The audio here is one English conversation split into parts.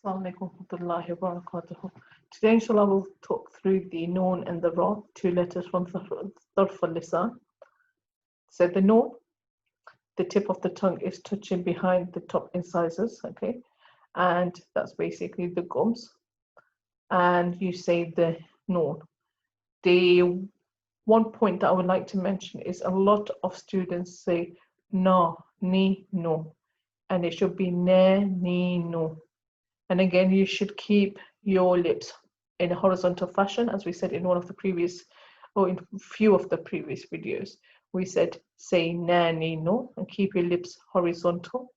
Assalamu alaikum warahmatullahi wabarakatuh. Today, inshallah, we'll talk through the noon and the ra, two letters from Tarf al-Lisan. So the noon, the tip of the tongue is touching behind the top incisors, okay? And that's basically the gums. And you say the noon. The one point that I would like to mention is a lot of students say na, ni, no. And it should be ne, ni, no. And again, you should keep your lips in a horizontal fashion, as we said in one of the previous, or in few of the previous videos. We said say na, ni, no, and keep your lips horizontal,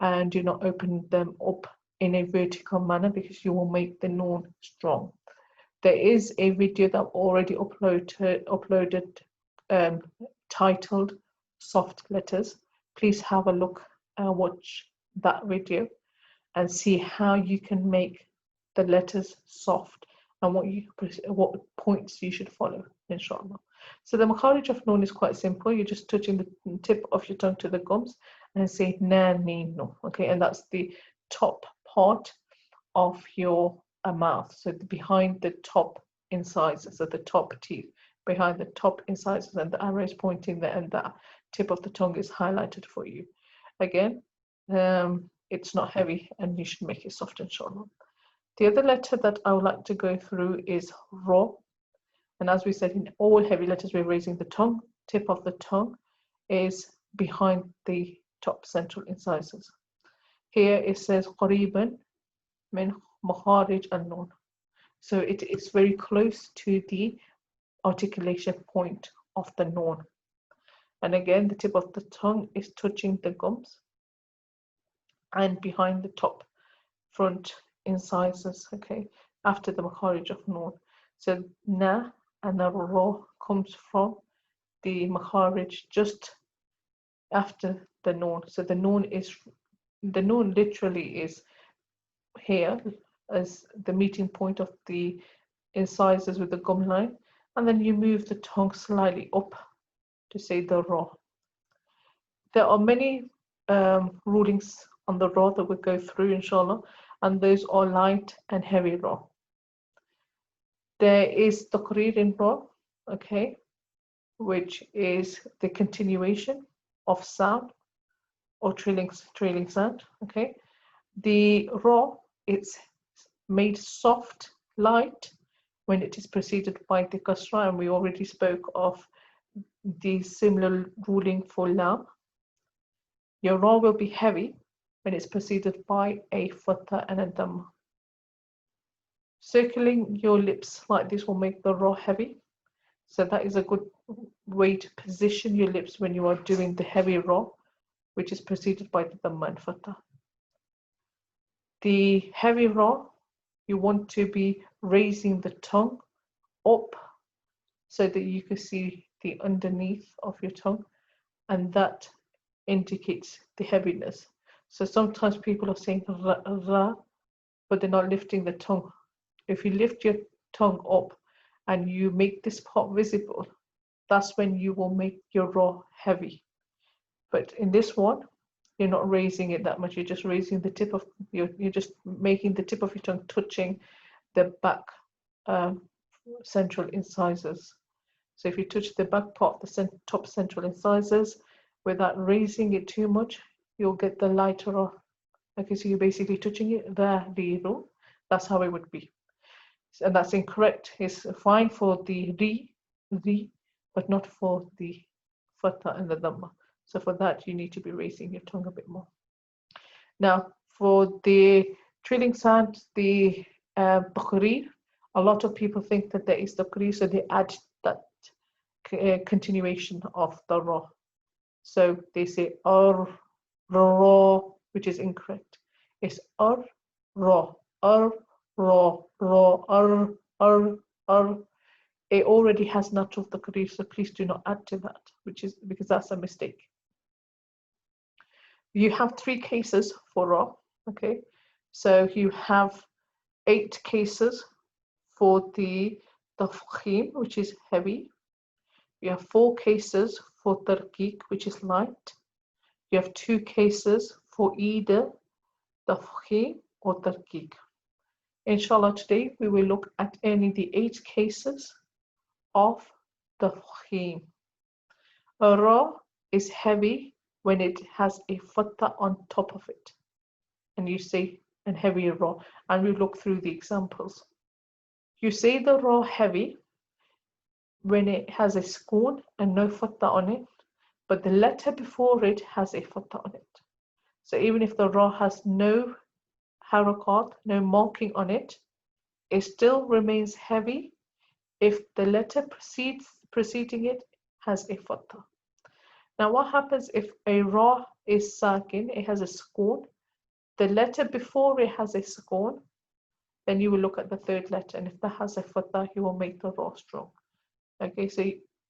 and do not open them up in a vertical manner because you will make the noon strong. There is a video that I've already uploaded titled Soft Letters. Please have a look and watch that video and see how you can make the letters soft and what points you should follow, inshallah. So the makharij of noon is quite simple. You're just touching the tip of your tongue to the gums and say na, ni, no. Okay, and that's the top part of your mouth. So behind the top incisors, so the top teeth, behind the top incisors, and the arrow is pointing there, and the tip of the tongue is highlighted for you. Again, it's not heavy and you should make it soft, inshallah. The other letter that I would like to go through is Ra. And as we said, in all heavy letters, we're raising the tongue. Tip of the tongue is behind the top central incisors. Here it says Qariban min makharij an-nun. So it is very close to the articulation point of the nun. And again, the tip of the tongue is touching the gums and behind the top front incisors, okay, after the makharij of noon. So na and the ra comes from the makharij just after the noon. So the noon literally is here as the meeting point of the incisors with the gum line, and then you move the tongue slightly up to say the ra. There are many rulings on the ra that we'll go through, inshallah, and those are light and heavy ra. There is taqreer in ra, okay, which is the continuation of sound or trailing sound, okay. The ra, it's made soft, light, when it is preceded by the kasra, and we already spoke of the similar ruling for lam. Your ra will be heavy when it's preceded by a fatha and a dhamma. Circling your lips like this will make the ra heavy. So that is a good way to position your lips when you are doing the heavy ra, which is preceded by the dhamma and fatha. The heavy ra, you want to be raising the tongue up so that you can see the underneath of your tongue, and that indicates the heaviness. So sometimes people are saying ra, ra, but they're not lifting the tongue. If you lift your tongue up and you make this part visible, that's when you will make your ra heavy. But in this one, you're not raising it that much. You're just raising the tip of you're just making the tip of your tongue touching the back central incisors. So if you touch the back part of the top central incisors without raising it too much, you'll get the lighter ra. Okay, so you're basically touching it there, the. That's how it would be. And that's incorrect. It's fine for the ri, but not for the fatha and the dhamma. So for that, you need to be raising your tongue a bit more. Now, for the trilling sound, the taqreer, a lot of people think that there is taqreer, so they add that continuation of the ra. So they say ar, ra, which is incorrect. It's ar, ra, ar, ra, ra, ar. It already has natural taqreer, so please do not add to that, because that's a mistake. You have 3 cases for ra, okay? So you have 8 cases for the tafkhim, which is heavy. You have 4 cases for tarqiq, which is light. You have 2 cases for either tafkhim or tarqiq. Inshallah, today we will look at only the 8 cases of tafkhim. A ra is heavy when it has a fatha on top of it. And you say an heavy ra, and we look through the examples. You say the ra heavy when it has a sukoon and no fatha on it, but the letter before it has a fatha on it. So even if the ra has no harakat, no marking on it, it still remains heavy if the letter preceding it has a fatha. Now what happens if a ra is sakin, it has a sukoon, the letter before it has a sukoon, then you will look at the third letter, and if that has a fatha, you will make the ra strong. Okay, so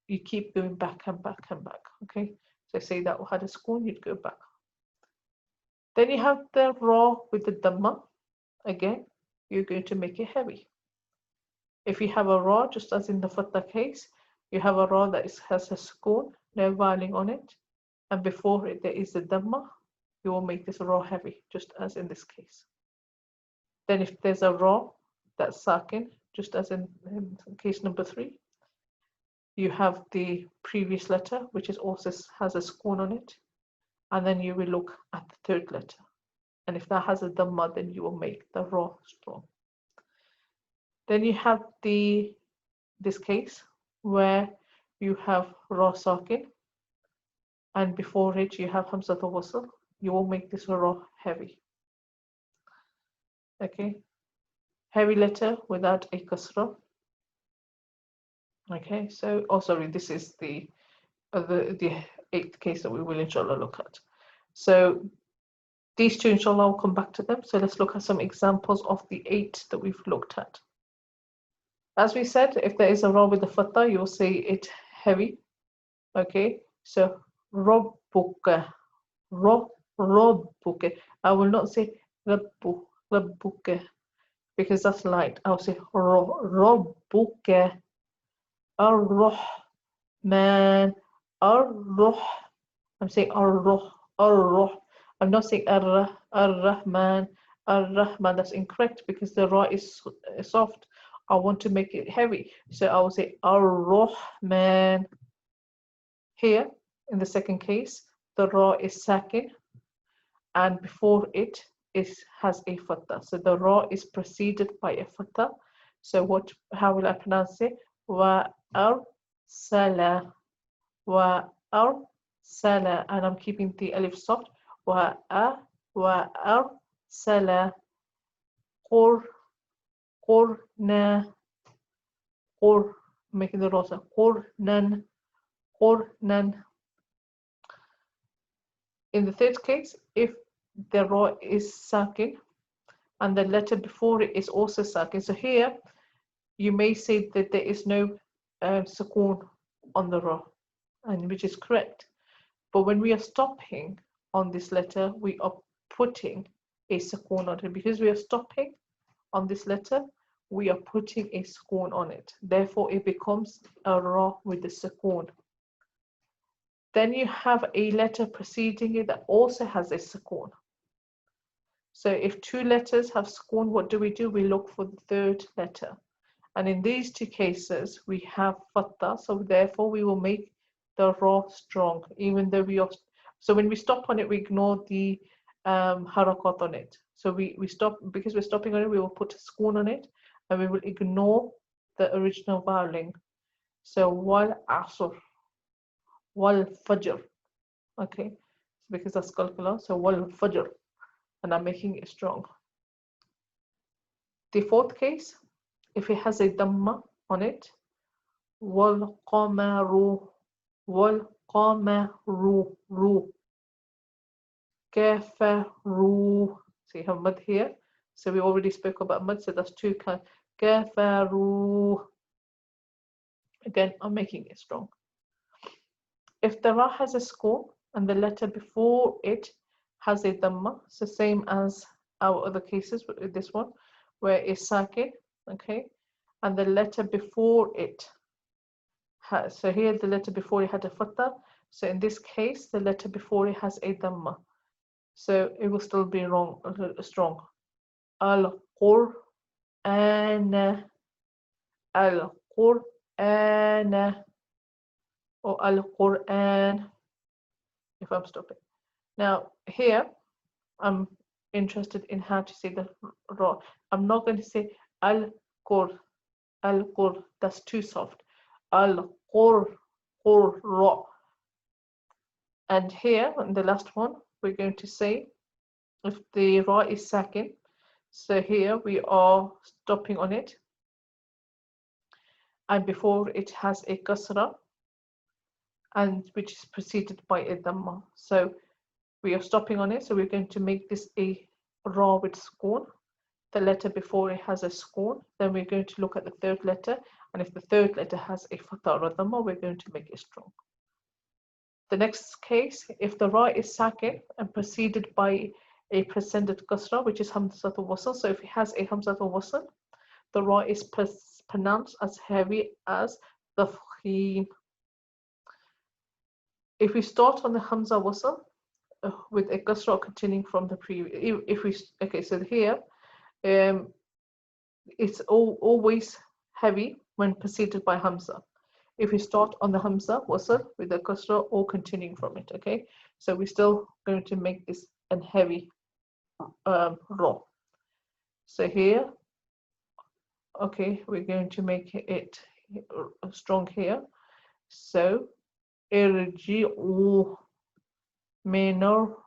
you keep going back and back and back. Okay, so say that had a sukoon, you'd go back. Then you have the ra with the dhamma. Again, you're going to make it heavy. If you have a ra, just as in the fatha case, you have a ra that has a sukoon, no vowel on it, and before it there is a dhamma, you will make this ra heavy, just as in this case. Then if there's a ra that's sakin, just as in case number 3, you have the previous letter, which is also has a sukoon on it, and then you will look at the third letter. And if that has a dhamma, then you will make the ra strong. Then you have this case where you have ra sakin, and before it you have hamzat al-wasl. You will make this ra heavy. Okay, heavy letter without a kasra. Okay, so sorry, this is the 8th case that we will inshallah look at. So these 2 inshallah will come back to them. So let's look at some examples of the 8 that we've looked at. As we said, if there is a ra with the fatha, you'll say it heavy. Okay, so rabbuka, rabbuka. I will not say rabbuka because that's light. I'll say rabbuka, ar-rahman, ar-rah. I'm saying ar-rah, ar-rah. I'm not saying ar-rahman, ar-rahman. That's incorrect because the ra is soft. I want to make it heavy, so I will say ar-rahman. Here in the second case, the ra is sakin, and before it has a fatha. So the ra is preceded by a fatha. So how will I pronounce it? Wa arsala, wa arsala, and I'm keeping the alif soft. Wa arsala, qurna, making the ra qurnan, qurnan. In the third case, if the ra is sakin and the letter before it is also sakin, so here you may say that there is no sukoon on the ra, and which is correct. But when we are stopping on this letter, we are putting a sukoon on it. Because we are stopping on this letter, we are putting a sukoon on it. Therefore, it becomes a ra with the sukoon. Then you have a letter preceding it that also has a sukoon. So if 2 letters have sukoon, what do? We look for the third letter. And in these 2 cases, we have fatha. So therefore, we will make the ra strong, even though so when we stop on it, we ignore the harakat on it. So we stop, because we're stopping on it, we will put a sukoon on it, and we will ignore the original voweling. So wal asr, wal fajr. Okay, because that's qalqala. So wal fajr, and I'm making it strong. The fourth case, if it has a dhamma on it, wal qamaru, wal qamaru, kafaru. So you have mud here. So we already spoke about mud, so that's 2 kinds. Kafaru. Again, I'm making it strong. If the ra has a sukoon and the letter before it has a dhamma, so same as our other cases, with this one, where it's sakin, okay, and the letter before it has, so here the letter before it had a fatha, so in this case the letter before it has a dhamma, so it will still be strong. القرآن القرآن or Al-Quran if I'm stopping. Now here I'm interested in how to say the Ra. I'm not going to say Al-Qur, Al-Qur, that's too soft. Al-Qur, Ra. And here in the last one we're going to say if the Ra is sakin, so here we are stopping on it and before it has a kasra and which is preceded by a dhamma. So we are stopping on it, so we're going to make this a Ra with scorn. The letter before it has a scorn, then we're going to look at the third letter, and if the third letter has a fatha or dhamma, we're going to make it strong. The next case, if the Ra is sakin and preceded by a presented kasra, which is hamzatul wasl, so if it has a hamzatul wasl, the Ra is pronounced as heavy as the khim. If we start on the hamza wasl with a kasra continuing from the previous, if we okay, so here it's always heavy when preceded by hamza. If we start on the hamza wasl with the kasra or continuing from it, okay, so we're still going to make this a heavy Ra. So here, okay, we're going to make it strong here. So irji'u minar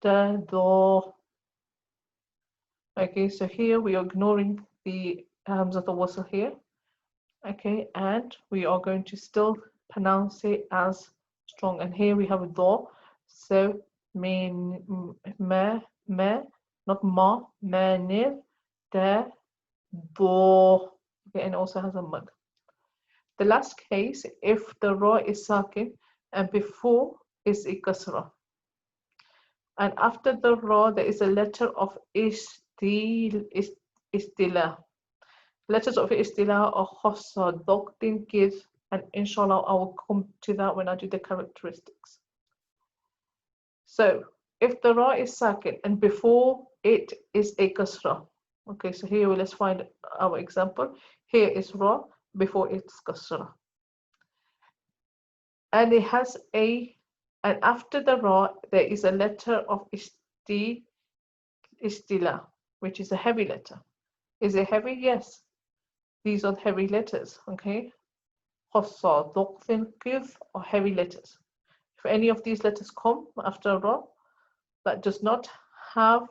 tadha. Okay, so here we are ignoring the hamzatul wasl here. Okay, and we are going to still pronounce it as strong. And here we have a dha. So not ma, manir, da, dha. Okay, and also has a mud. The last case, if the Ra is sakin and before is a kasra, and after the Ra there is a letter of istila. Letters of istila are khossa, doctin, kid, and inshallah I will come to that when I do the characteristics. So if the Ra is sakin and before it is a kasra, okay, so here let's find our example. Here is Ra, before it's kasra, and it has a, and after the Ra there is a letter of istila, which is a heavy letter. Is it heavy? Yes, these are heavy letters, okay. Khossa, doqfin, kif are heavy letters. If any of these letters come after Ra that does not have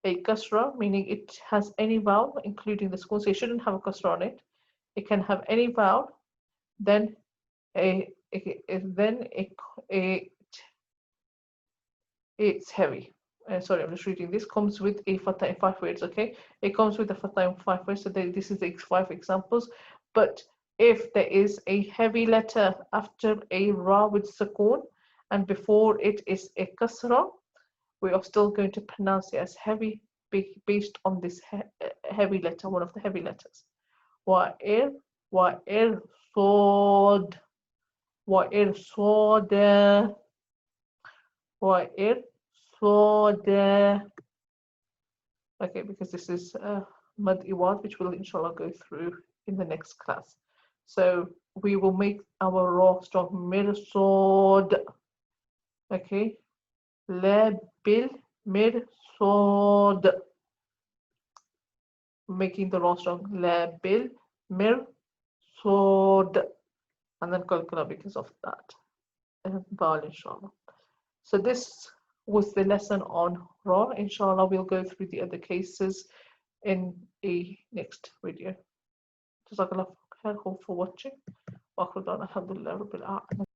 a kasra, meaning it has any vowel including the sukun, so it shouldn't have a kasra on it, it can have any vowel, then it's heavy. Sorry, I'm just reading. This comes with a fatha in 5 words, okay? It comes with a fatha in 5 words, so this is the 5 examples. But if there is a heavy letter after a Ra with sukun and before it is a kasra, we are still going to pronounce it as heavy based on this heavy letter, one of the heavy letters. Wa'ir, sod, wa'ir, soda, wa'ir, soda. Okay, because this is mad iwad, which we'll inshallah go through in the next class. So we will make our Ra strong. Mirsod. Okay. La bil mirsod. Making the Ra strong. La bil mirsod. And then kalkala because of that. Bal inshallah. So this was the lesson on Ra. Inshallah, we'll go through the other cases in a next video. Jazakallah khair for watching. Wa akhir da'wana alhamdulillah rabbil alamin.